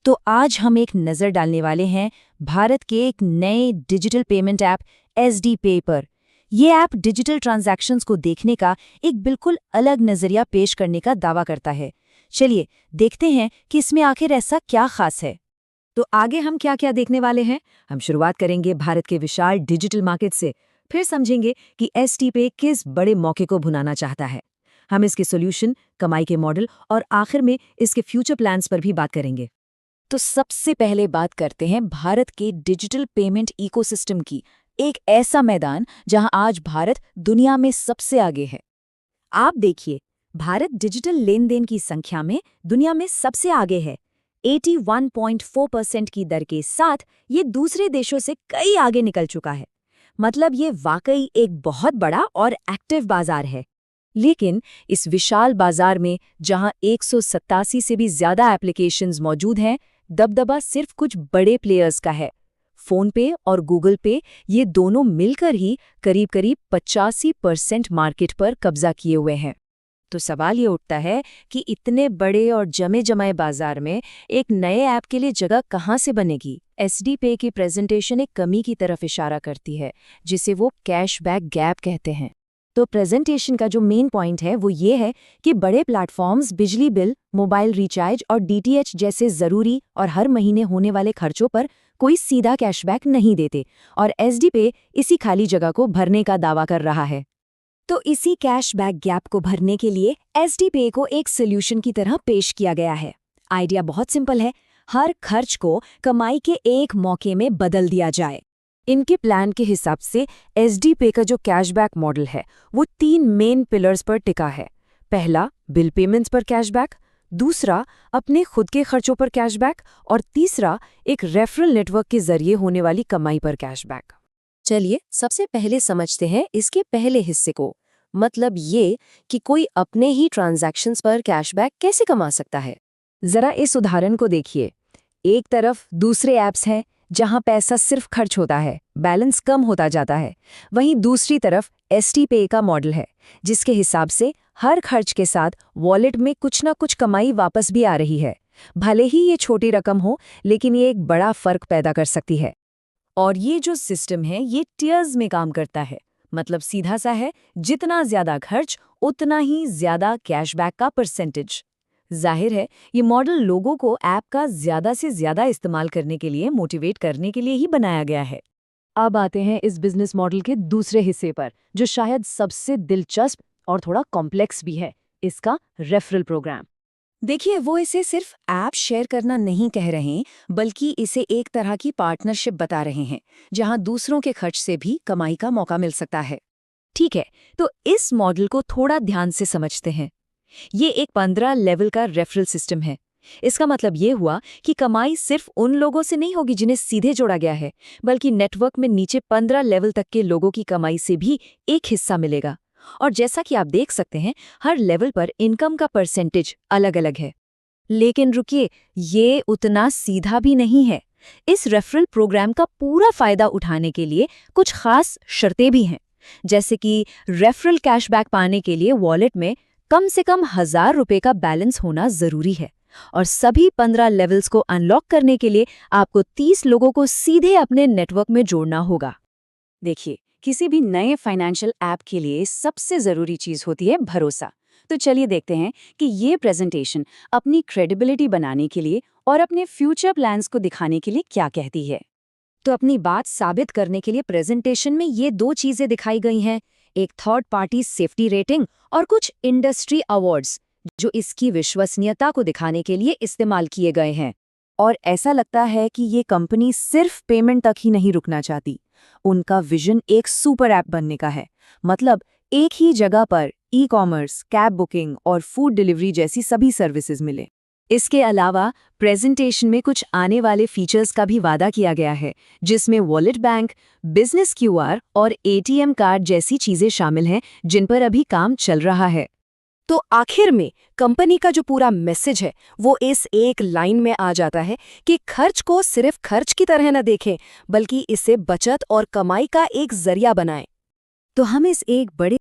तो आज हम एक नज़र डालने वाले हैं भारत के एक नए डिजिटल पेमेंट ऐप एसडी पे पर। ये ऐप डिजिटल ट्रांजैक्शंस को देखने का एक बिल्कुल अलग नज़रिया पेश करने का दावा करता है। चलिए देखते हैं कि इसमें आखिर ऐसा क्या खास है। तो आगे हम क्या क्या देखने वाले हैं। हम शुरुआत करेंगे भारत के विशाल डिजिटल मार्केट से, फिर समझेंगे कि एसडी पे किस बड़े मौके को भुनाना चाहता है। हम इसके सॉल्यूशन, कमाई के मॉडल और आखिर में इसके फ्यूचर प्लान्स पर भी बात करेंगे। तो सबसे पहले बात करते हैं भारत के डिजिटल पेमेंट इकोसिस्टम की, एक ऐसा मैदान जहां आज भारत दुनिया में सबसे आगे है। आप देखिए, भारत डिजिटल लेन देन की संख्या में दुनिया में सबसे आगे है। 81.4% की दर के साथ ये दूसरे देशों से कई आगे निकल चुका है। मतलब ये वाकई एक बहुत बड़ा और एक्टिव बाजार है। लेकिन इस विशाल बाजार में जहां 187 से भी ज्यादा एप्लीकेशंस मौजूद हैं, दबदबा सिर्फ कुछ बड़े प्लेयर्स का है। फोन पे और गूगल पे ये दोनों मिलकर ही करीब 85% मार्केट पर कब्जा किए हुए हैं। तो सवाल ये उठता है कि इतने बड़े और जमे जमाए बाजार में एक नए ऐप के लिए जगह कहाँ से बनेगी। एसडी पे की प्रेजेंटेशन एक कमी की तरफ इशारा करती है, जिसे वो कैशबैक गैप कहते हैं। तो प्रेजेंटेशन का जो मेन पॉइंट है वो ये है कि बड़े प्लेटफॉर्म्स बिजली बिल, मोबाइल रिचार्ज और डीटीएच जैसे ज़रूरी और हर महीने होने वाले खर्चों पर कोई सीधा कैशबैक नहीं देते, और एसडी पे इसी खाली जगह को भरने का दावा कर रहा है। तो इसी कैशबैक गैप को भरने के लिए एसडी पे को एक सोल्यूशन की तरह पेश किया गया है। आइडिया बहुत सिंपल है, हर खर्च को कमाई के एक मौके में बदल दिया जाए। इनके प्लान के हिसाब से एसडी पे का जो कैशबैक मॉडल है वो 3 मेन पिलर्स पर टिका है। पहला, बिल पेमेंट्स पर कैशबैक, दूसरा अपने खुद के खर्चों पर कैशबैक, और तीसरा एक रेफरल नेटवर्क के जरिए होने वाली कमाई पर कैशबैक। चलिए सबसे पहले समझते हैं इसके पहले हिस्से को, मतलब ये कि कोई अपने ही ट्रांजैक्शंस पर कैशबैक कैसे कमा सकता है। जरा इस उदाहरण को देखिए। एक तरफ दूसरे ऐप्स हैं जहां पैसा सिर्फ खर्च होता है, बैलेंस कम होता जाता है। वहीं दूसरी तरफ एसडी पे का मॉडल है, जिसके हिसाब से हर खर्च के साथ वॉलेट में कुछ ना कुछ कमाई वापस भी आ रही है। भले ही ये छोटी रकम हो, लेकिन ये एक बड़ा फर्क पैदा कर सकती है। और ये जो सिस्टम है ये टियर्स में काम करता है। मतलब सीधा सा है, जितना ज्यादा खर्च उतना ही ज्यादा कैशबैक का परसेंटेज। जाहिर है ये मॉडल लोगों को ऐप का ज्यादा से ज्यादा इस्तेमाल करने के लिए मोटिवेट करने के लिए ही बनाया गया है। अब आते हैं इस बिजनेस मॉडल के दूसरे हिस्से पर, जो शायद सबसे दिलचस्प और थोड़ा कॉम्प्लेक्स भी है, इसका रेफरल प्रोग्राम। देखिए, वो इसे सिर्फ ऐप शेयर करना नहीं कह रहे, बल्कि इसे एक तरह की पार्टनरशिप बता रहे हैं, जहां दूसरों के खर्च से भी कमाई का मौका मिल सकता है। ठीक है, तो इस मॉडल को थोड़ा ध्यान से समझते हैं। ये एक 15 लेवल का रेफरल सिस्टम है। इसका मतलब ये हुआ कि कमाई सिर्फ उन लोगों से नहीं होगी जिन्हें सीधे जोड़ा गया है, बल्कि नेटवर्क में नीचे 15 लेवल तक के लोगों की कमाई से भी एक हिस्सा मिलेगा। और जैसा कि आप देख सकते हैं, हर लेवल पर इनकम का परसेंटेज अलग अलग है। लेकिन रुकिए, ये उतना सीधा भी नहीं है। इस रेफरल प्रोग्राम का पूरा फायदा उठाने के लिए कुछ खास शर्तें भी हैं। जैसे कि रेफरल कैशबैक पाने के लिए वॉलेट में कम से कम 1000 रुपये का बैलेंस होना जरूरी है, और सभी 15 लेवल्स को अनलॉक करने के लिए आपको 30 लोगों को सीधे अपने नेटवर्क में जोड़ना होगा। देखिए, किसी भी नए फाइनेंशियल ऐप के लिए सबसे जरूरी चीज होती है भरोसा। तो चलिए देखते हैं कि ये प्रेजेंटेशन अपनी क्रेडिबिलिटी बनाने के लिए और अपने फ्यूचर प्लान्स को दिखाने के लिए क्या कहती है। तो अपनी बात साबित करने के लिए प्रेजेंटेशन में ये 2 चीजें दिखाई गई हैं, एक थर्ड पार्टी सेफ्टी रेटिंग और कुछ इंडस्ट्री अवार्ड्स, जो इसकी विश्वसनीयता को दिखाने के लिए इस्तेमाल किए गए हैं। और ऐसा लगता है कि ये कंपनी सिर्फ पेमेंट तक ही नहीं रुकना चाहती। उनका विजन एक सुपर ऐप बनने का है। मतलब एक ही जगह पर ई-कॉमर्स, कैब बुकिंग और फूड डिलीवरी जैसी सभी सर्विसेज मिले। इसके अलावा प्रेजेंटेशन में कुछ आने वाले फीचर्स का भी वादा किया गया है, जिसमें वॉलेट बैंक, बिजनेस क्यूआर और एटीएम कार्ड जैसी चीजें शामिल हैं, जिन पर अभी काम चल रहा है। तो आखिर में कंपनी का जो पूरा मैसेज है वो इस एक लाइन में आ जाता है कि खर्च को सिर्फ खर्च की तरह न देखें, बल्कि इसे बचत और कमाई का एक जरिया बनाएं। तो हम इस एक बड़े